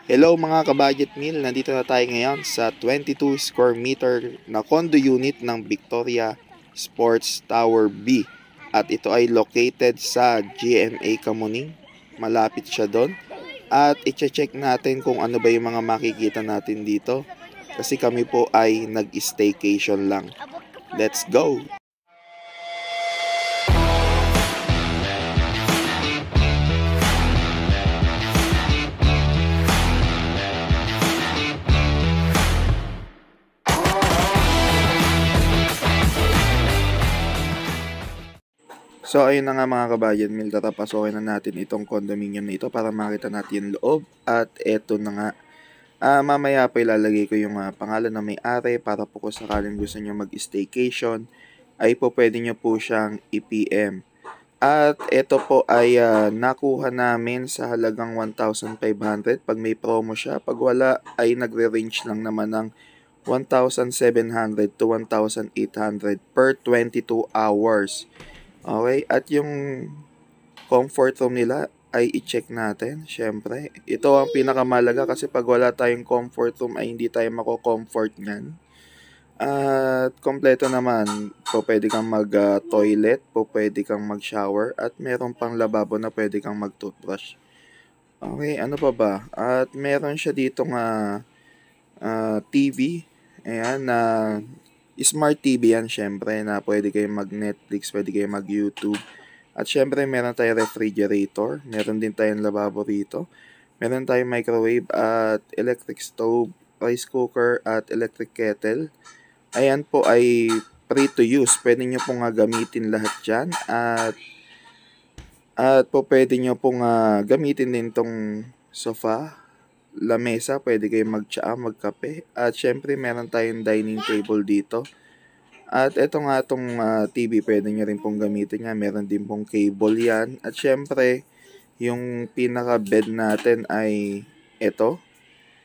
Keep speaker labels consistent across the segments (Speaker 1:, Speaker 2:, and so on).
Speaker 1: Hello mga ka-budget meal, nandito na tayo ngayon sa 22 square meter na condo unit ng Victoria Sports Tower B. At ito ay located sa GMA Kamuning, malapit siya doon. At i-check natin kung ano ba yung mga makikita natin dito. Kasi kami po ay nag-staycation lang. Let's go! So ayun na nga mga ka-budget meal, tatapasokin na natin itong condominium na ito para makita natin yung loob. At eto na nga, mamaya pa ilalagay ko yung pangalan ng may-ari para po kung sakaling gusto nyo mag-staycation ay po pwede nyo po siyang i-PM. At ito po ay nakuha namin sa halagang 1,500 pag may promo siya. Pag wala ay nagre-range lang naman ng 1,700 to 1,800 per 22 hours. Okay, at yung comfort room nila ay i-check natin, syempre. Ito ang pinakamalaga kasi pag wala tayong comfort room ay hindi tayo mako-comfort niyan. At kompleto naman, po pwede kang mag-toilet, po pwede kang mag-shower, at meron pang lababo na pwede kang mag-toothbrush. Okay, ano pa ba? At meron siya ditong TV, ayan, na Smart TV yan syempre na pwede kayong mag-Netflix, pwede kayong mag-YouTube. At syempre meron tayong refrigerator, meron din tayong lababo rito. Meron tayong microwave at electric stove, rice cooker at electric kettle. Ayan po ay free to use. Pwede nyo pong gamitin lahat dyan. At po pwede nyo pong gamitin din tong sofa, lamesa, pwede kayong mag-tsaa, magkape. At syempre, meron tayong dining table dito. At ito nga itong TV, pwede nyo rin pong gamitin nga. Meron din pong cable yan. At syempre, yung pinaka-bed natin ay ito.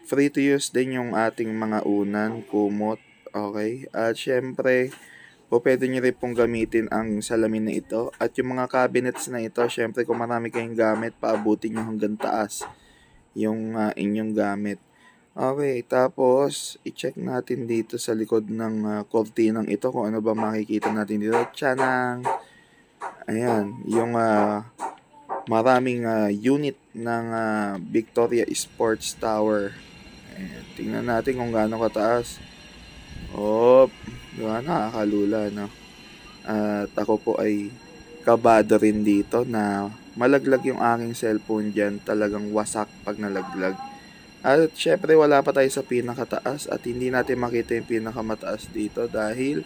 Speaker 1: Free to use din yung ating mga unan, kumot. Okay? At syempre, po pwede nyo rin pong gamitin ang salamin na ito. At yung mga cabinets na ito, syempre, kung marami kayong gamit, paabutin nyo hanggang taas yung inyong gamit. Okay, tapos i-check natin dito sa likod ng kortinang ito kung ano ba makikita natin dito. Tsanang! Ayan, yung maraming unit ng Victoria Sports Tower. Ayan, tingnan natin kung gaano kataas. Oh, diba, nakakalula, no? At ako po ay kabado rin dito na malaglag yung aking cellphone dyan. Talagang wasak pag nalaglag. At syempre wala pa tayo sa pinakataas at hindi natin makita yung pinakamataas dito dahil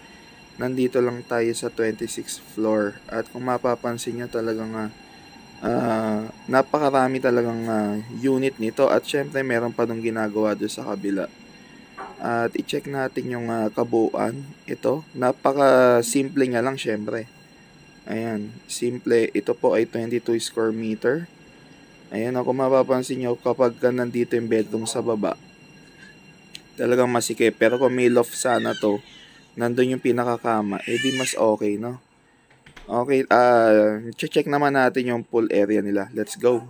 Speaker 1: nandito lang tayo sa 26th floor. At kung mapapansin nyo talagang napakarami talagang unit nito. At syempre meron pa nung ginagawa doon sa kabila. At i-check natin yung kabuuan. Ito, napaka-simple nga lang syempre. Ayan, simple. Ito po ay 22 square meter. Ayan, kung mapapansin nyo, kapag nandito yung bedroom sa baba, talagang masikip. Pero kung may loft sana to, nandun yung pinakakama, di mas okay, no? Okay, check naman natin yung pool area nila. Let's go!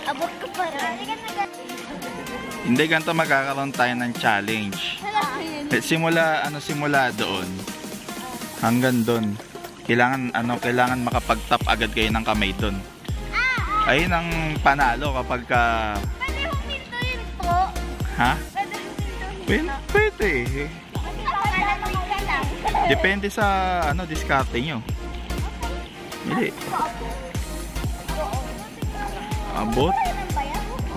Speaker 2: Abot ko pa rin.
Speaker 3: Hindi, ganito magkakaroon tayo ng challenge. Simula doon hanggang doon. Kailangan makapag-tap agad kayo ng kamay doon. Ayun ang panalo kapag ka...
Speaker 2: Pwede humintuin po.
Speaker 3: Ha?
Speaker 2: Pwede humintuin.
Speaker 3: Pwede. Depende sa diskarte nyo. Hindi. Abot?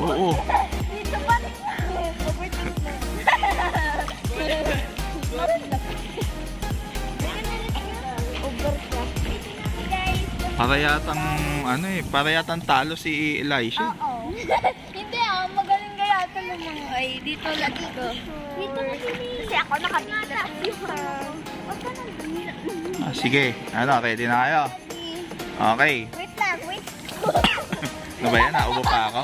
Speaker 3: Oo.
Speaker 2: Dito pa.
Speaker 3: Para yatang talo si Elisha.
Speaker 2: Oo. Hindi magaling kaya ito naman. Ay, dito lagi ko. Dito kasi ako nakabila.
Speaker 3: Sige, ready na kayo? Okay.
Speaker 2: Wait lang, wait.
Speaker 3: Ano ba yan? Naubo pa ako?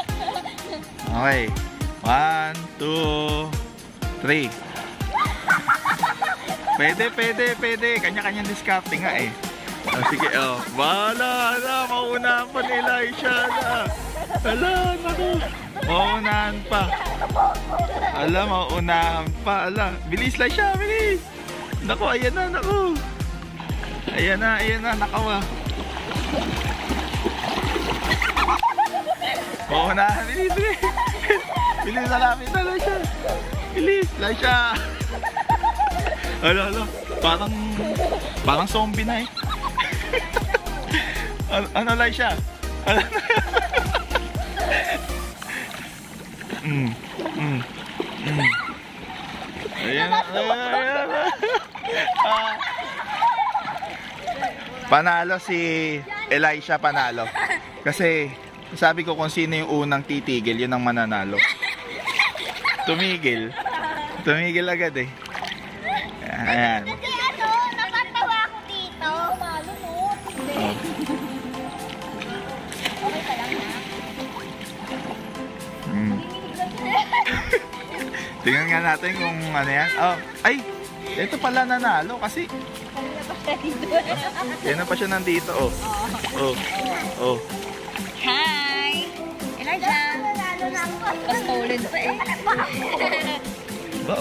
Speaker 3: Okay. 1, 2, 3. Pwede. Kanya-kanyang discarding nga eh. Sige, bahala na. Maunahan pa ni Elisha na. Ala, naku. Maunahan pa. Ala. Bilis lang siya, bilis. Naku, ayan na, naku. Ayan na, nakawa. Maunahan, bilis. Bilis, nalapit na lang siya. Bilis, lang siya. Ala, parang zombie na eh. Ano lang siya? Ayan. Panalo si Elisha, panalo. Kasi sabi ko kung sino yung unang titigil, yun ang mananalo. Tumigil agad eh. Ayan.
Speaker 2: Kasi napatawa ako dito. Malo mo. Okay ka lang na.
Speaker 3: Tingnan nga natin kung ano yan. Ay! Ito pala nanalo kasi yan pa siya nandito.
Speaker 2: Hi! Elijah! Nanalo na ako. Pastolen pa eh.
Speaker 3: Ba?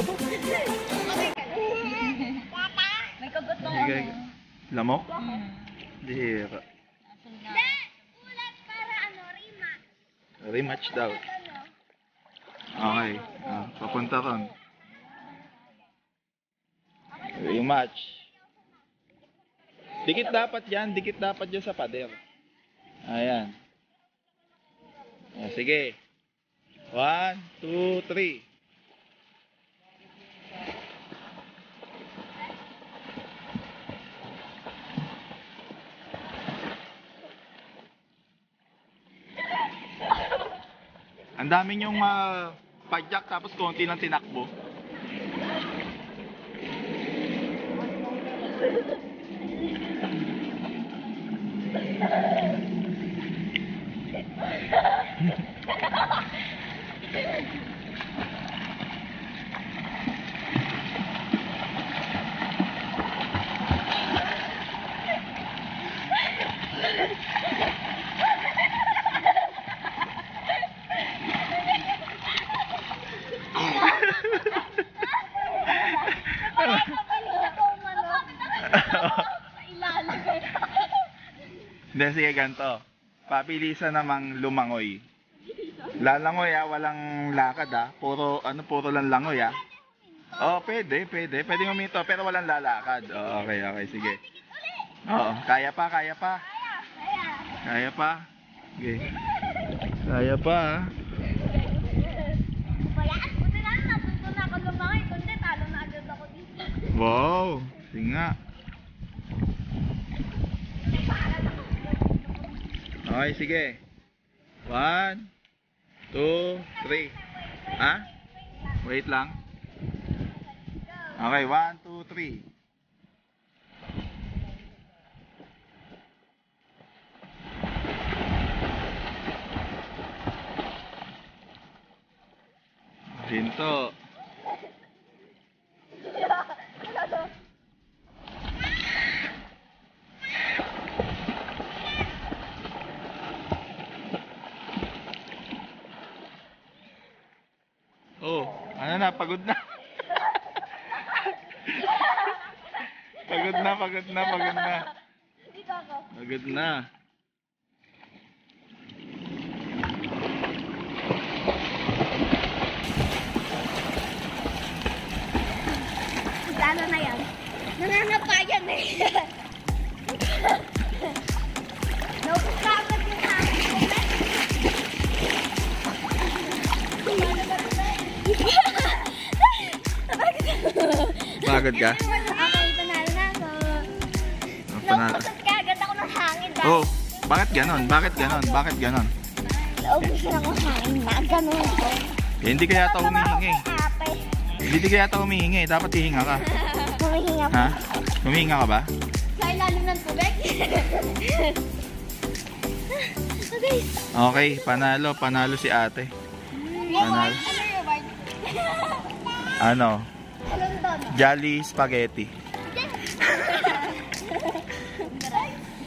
Speaker 2: May kagot ng
Speaker 3: Sige. Lamok? Dihira.
Speaker 2: Ulat para rematch.
Speaker 3: Rematch daw. Okay. Papunta ron. Rematch. Dikit dapat yan sa pader. Ayan. Sige. 1, 2, 3. Ang dami niyong padyak tapos konti lang tinakbo. Hindi, sige ganito. Papilisan namang lumangoy. Lalangoy walang lakad Puro lang langoy pwede. Pwede huminto pero walang lalakad. Okay, sige. Kaya pa. Kaya pa. Okay. Kaya pa.
Speaker 2: Buti na natuto na ako lumangoy. Kundi talo na agad ako dito.
Speaker 3: Wow, sige nga. Okay, sige. 1, 2, 3. Wait lang. Okay, 1, 2, 3. Hinto. Ano na, pagod na. Pagod na.
Speaker 2: Dito ako.
Speaker 3: Pagod na.
Speaker 2: Lalo na yan. Nananapayan eh. Naupagod yung aking
Speaker 3: Pagod ka?
Speaker 2: Okay, panalo na ako. Naupagod ka agad ako ng hangin.
Speaker 3: Bakit ganon?
Speaker 2: Naubos na ako hangin na. Ganon ako.
Speaker 3: Hindi kaya ata humihingi. Dapat hihinga ka.
Speaker 2: Humihinga pa.
Speaker 3: Humihinga ka ba?
Speaker 2: Sa ilalim ng tubig. guys.
Speaker 3: Okay, panalo si ate. Panalo.
Speaker 2: Ano yung reward?
Speaker 3: Ano?
Speaker 2: Anong doon?
Speaker 3: Jolly Spaghetti.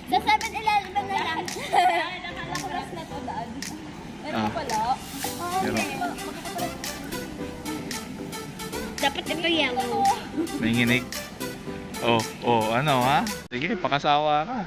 Speaker 2: Sa 7-Eleven na lang. Nakala ko last na to daan.
Speaker 3: Ah.
Speaker 2: Pala.
Speaker 3: Pero,
Speaker 2: Dapat ito yellow.
Speaker 3: nanginginig. Ano ha? Sige, pakasawa ka.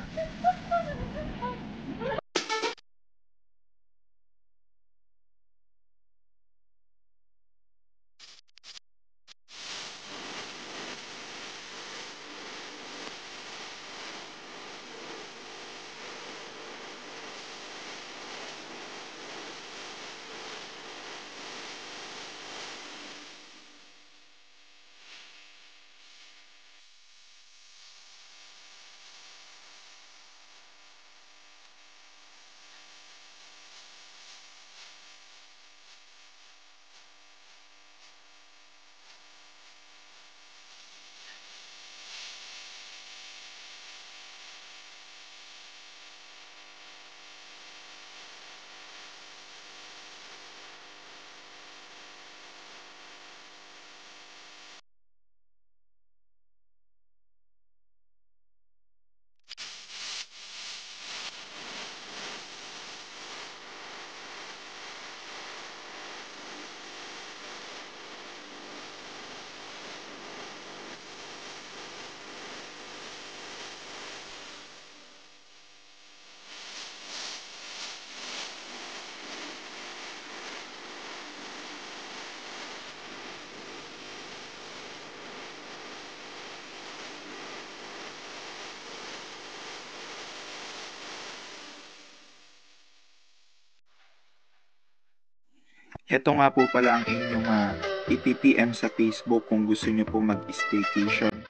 Speaker 3: Ito nga po pala ang inyong i-PM sa Facebook kung gusto nyo po mag-staycation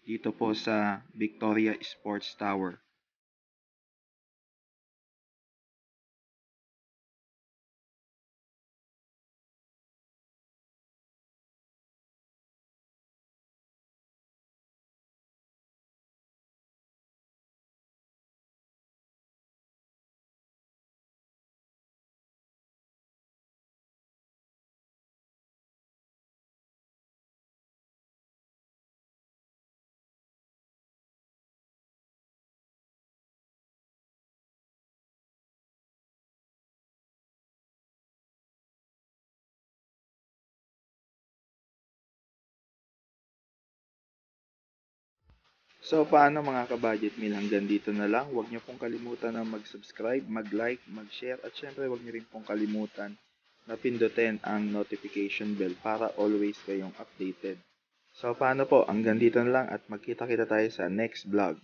Speaker 3: dito po sa Victoria Sports Tower. So, paano mga ka-budget meal? Hanggang dito na lang. Huwag niyo pong kalimutan na mag-subscribe, mag-like, mag-share, at syempre huwag niyo rin pong kalimutan na pindutin ang notification bell para always kayong updated. So, paano po? Hanggang dito na lang at magkita-kita tayo sa next vlog.